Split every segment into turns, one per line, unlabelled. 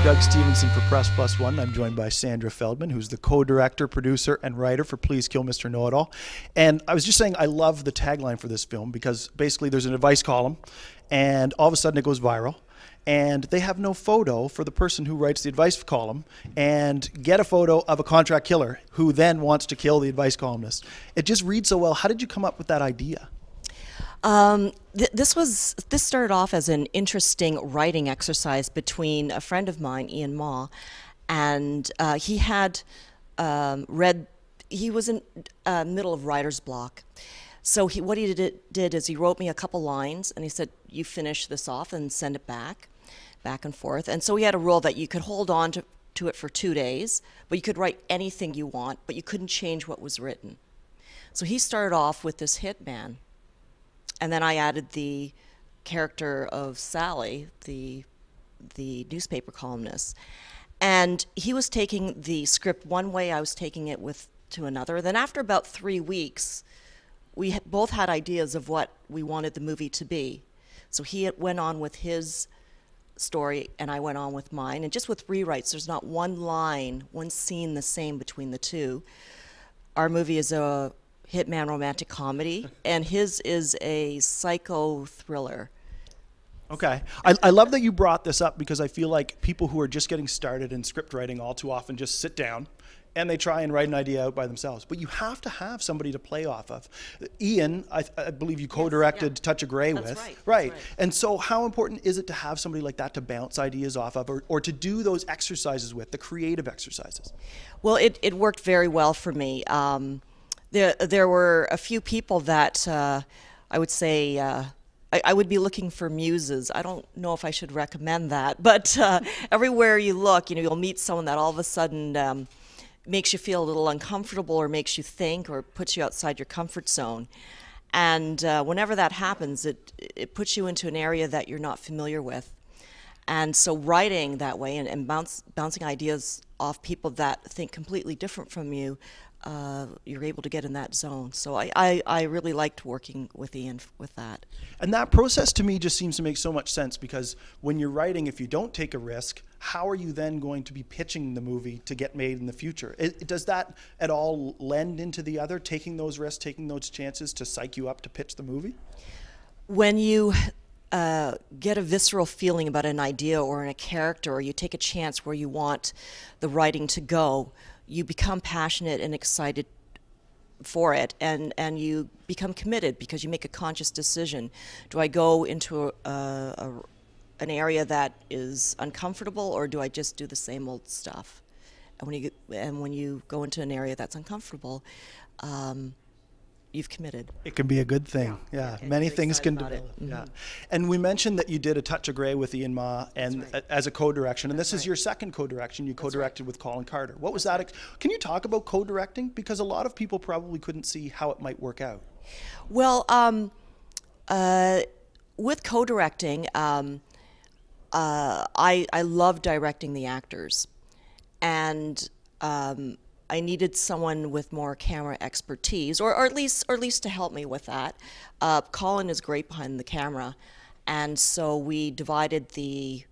Dug Stevenson for Press+1. I'm joined by Sandra Feldman, who's the co-director, producer, and writer for Please Kill Mr. Know-It-All. And I was just saying I love the tagline for this film because basically there's an advice column and all of a sudden it goes viral. And they have no photo for the person who writes the advice column and get a photo of a contract killer who then wants to kill the advice columnist. It just reads so well. How did you come up with that idea?
This started off as an interesting writing exercise between a friend of mine, Ian Ma, and he had he was in middle of writer's block. So what he did is he wrote me a couple lines and he said, you finish this off and send it back and forth. And so we had a rule that you could hold on to it for 2 days, but you could write anything you want, but you couldn't change what was written. So he started off with this hitman. And then I added the character of Sally, the newspaper columnist. And he was taking the script one way, I was taking it to another. Then after about 3 weeks, we both had ideas of what we wanted the movie to be. So he went on with his story and I went on with mine. And just with rewrites, there's not one line, one scene the same between the two. Our movie is a hitman romantic comedy, and his is a psycho thriller.
Okay. I love that you brought this up because I feel like people who are just getting started in script writing all too often just sit down and they try and write an idea out by themselves. But you have to have somebody to play off of. Ian, I believe you co-directed Touch of Grey with.
That's right.
Right.
That's right.
And so how important is it to have somebody like that to bounce ideas off of or to do those exercises with, the creative exercises?
Well, it worked very well for me. There were a few people that I would say I would be looking for muses. I don't know if I should recommend that, but everywhere you look, you'll meet someone that all of a sudden makes you feel a little uncomfortable or makes you think or puts you outside your comfort zone. And whenever that happens, it puts you into an area that you're not familiar with. And so writing that way and bouncing ideas off people that think completely different from you, you're able to get in that zone. So I really liked working with Ian with that.
And that process to me just seems to make so much sense because when you're writing, if you don't take a risk, how are you then going to be pitching the movie to get made in the future? Does that at all lend into the other, taking those risks, taking those chances to psych you up to pitch the movie?
When you get a visceral feeling about an idea or in a character, or you take a chance where you want the writing to go, you become passionate and excited for it, and you become committed because you make a conscious decision. Do I go into an area that is uncomfortable, or do I just do the same old stuff? And when you go into an area that's uncomfortable, you've committed.
It can be a good thing. Yeah. Many things can develop. Yeah. And we mentioned that you did A Touch of Grey with Ian Ma and as a co-direction, and this is your second co-direction. You co-directed with Colin Carter. What was that? Can you talk about co-directing? Because a lot of people probably couldn't see how it might work out.
Well, with co-directing, I love directing the actors, and I needed someone with more camera expertise, or at least to help me with that. Colin is great behind the camera, and so we divided the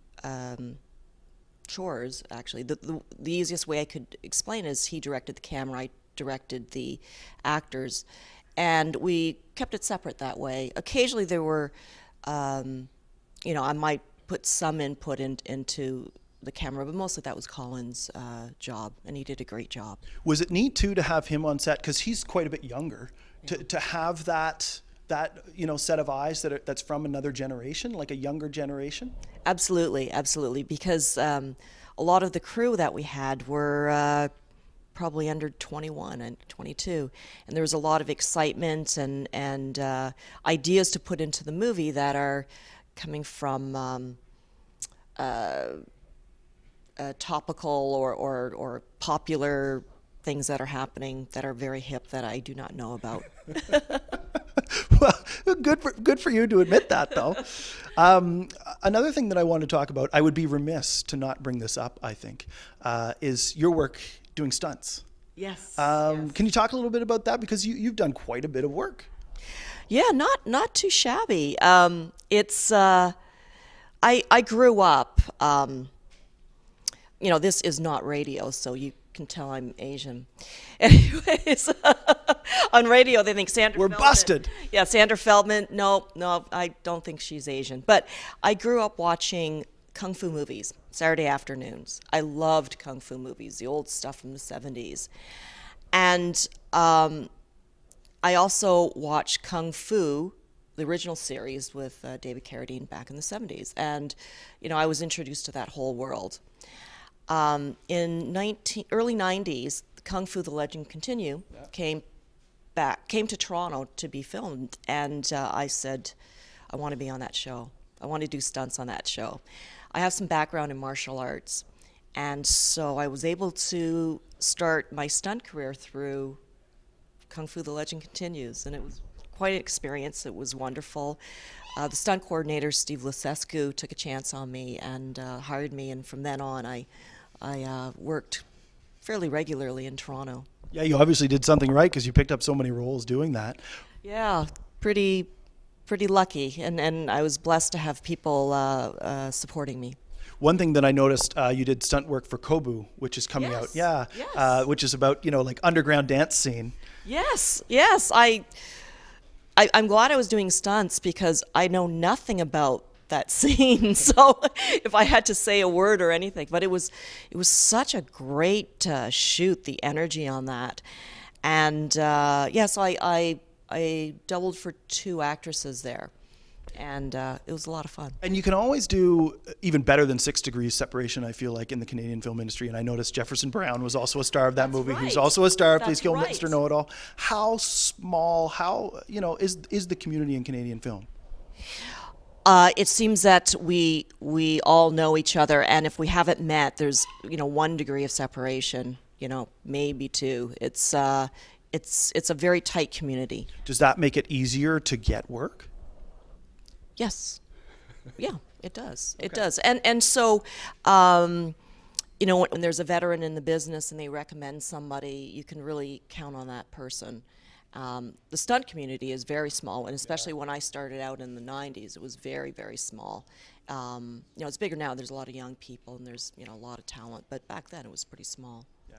chores. Actually, the easiest way I could explain is he directed the camera, I directed the actors, and we kept it separate that way. Occasionally, there were, I might put some input into the camera, but mostly that was Colin's job, and he did a great job.
Was it neat too to have him on set, because he's quite a bit younger, to have that set of eyes that's from another generation, like a younger generation?
Absolutely, because a lot of the crew that we had were probably under 21 and 22, and there was a lot of excitement and ideas to put into the movie that are coming from topical or popular things that are happening that are very hip that I do not know about.
Well, good for you to admit that, though. Another thing that I want to talk about, I would be remiss to not bring this up, I think, is your work doing stunts.
Yes.
Can you talk a little bit about that? Because you've done quite a bit of work.
Yeah, not too shabby. It's I grew up you know, this is not radio, so you can tell I'm Asian. Anyways, on radio they think Sandra
We're
Feldman.
busted.
Yeah, Sandra Feldman. No, I don't think she's Asian. But I grew up watching kung fu movies Saturday afternoons. I loved kung fu movies, the old stuff from the 70s. And I also watched Kung Fu, the original series with David Carradine back in the 70s. And, you know, I was introduced to that whole world. In early 90s, Kung Fu: The Legend Continue came to Toronto to be filmed, and I said, I want to be on that show. I want to do stunts on that show. I have some background in martial arts, and so I was able to start my stunt career through Kung Fu: The Legend Continues, and it was quite an experience. It was wonderful. The stunt coordinator, Steve Lasescu, took a chance on me and hired me, and from then on I worked fairly regularly in Toronto.
Yeah, you obviously did something right because you picked up so many roles doing that.
Yeah, pretty lucky, and I was blessed to have people supporting me.
One thing that I noticed, you did stunt work for Kobu, which is coming out. Yeah,
yes.
which is about, you know, like underground dance scene.
Yes. I'm glad I was doing stunts because I know nothing about that scene. So if I had to say a word or anything, but it was such a great shoot, the energy on that. And yes, I doubled for 2 actresses there, and it was a lot of fun.
And you can always do even better than 6 degrees separation, I feel like, in the Canadian film industry. And I noticed Jefferson Brown was also a star of that movie.
Right.
He's also a star of Please
That's
Kill
right.
Mr. Know-It-All. How small, you know, is the community in Canadian film?
It seems that we all know each other, and if we haven't met, there's, you know, 1 degree of separation, you know, maybe 2. It's a very tight community.
Does that make it easier to get work?
Yes. Yeah, it does.
Okay.
It does. And so, you know, when there's a veteran in the business and they recommend somebody, you can really count on that person. The stunt community is very small, and especially when I started out in the 90s, it was very, very small. You know, it's bigger now. There's a lot of young people, and there's, you know, a lot of talent. But back then, it was pretty small.
Yeah.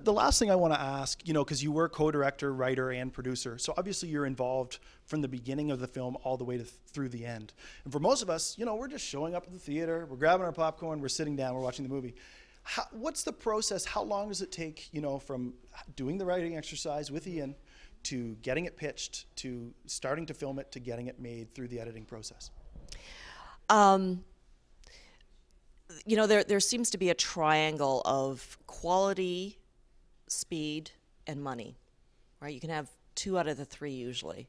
The last thing I want to ask, you know, because you were co-director, writer, and producer, so obviously you're involved from the beginning of the film all the way through the end. And for most of us, you know, we're just showing up at the theater, we're grabbing our popcorn, we're sitting down, we're watching the movie. What's the process? How long does it take, you know, from doing the writing exercise with Ian to getting it pitched, to starting to film it, to getting it made through the editing process?
You know, there seems to be a triangle of quality, speed, and money, right? You can have 2 out of the 3 usually.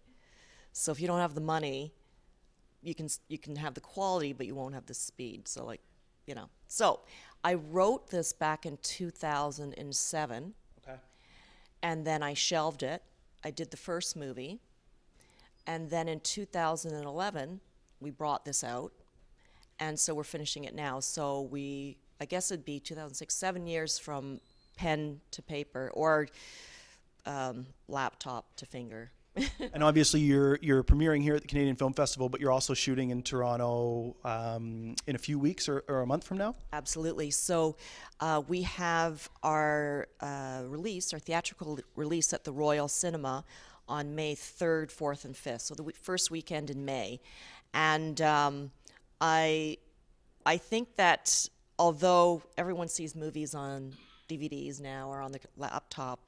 So if you don't have the money, you can have the quality, but you won't have the speed. So, like, you know. So I wrote this back in 2007.
Okay.
And then I shelved it. I did the first movie, and then in 2011 we brought this out, and so we're finishing it now. So I guess it'd be 2006, 7 years from pen to paper, or laptop to finger.
And obviously you're premiering here at the Canadian Film Festival, but you're also shooting in Toronto in a few weeks or a month from now?
Absolutely. So we have our release, our theatrical release at the Royal Cinema on May 3rd, 4th, and 5th, so the first weekend in May. And I think that although everyone sees movies on DVDs now or on the laptop,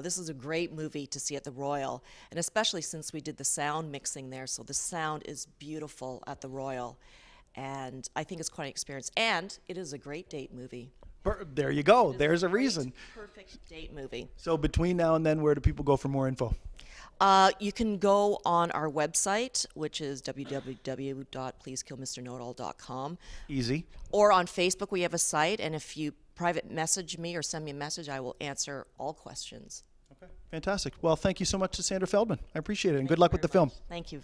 this is a great movie to see at the Royal, and especially since we did the sound mixing there, so the sound is beautiful at the Royal, and I think it's quite an experience, and it is a great date movie.
There you go. There's a reason.
Perfect date movie.
So between now and then, where do people go for more info?
You can go on our website, which is www.pleasekillmrknowitall.com.
Easy.
Or on Facebook, we have a site, and if you private message me or send me a message, I will answer all questions.
Okay, fantastic. Well, thank you so much to Sandra Feldman. I appreciate it, and good luck with the film.
Thank you.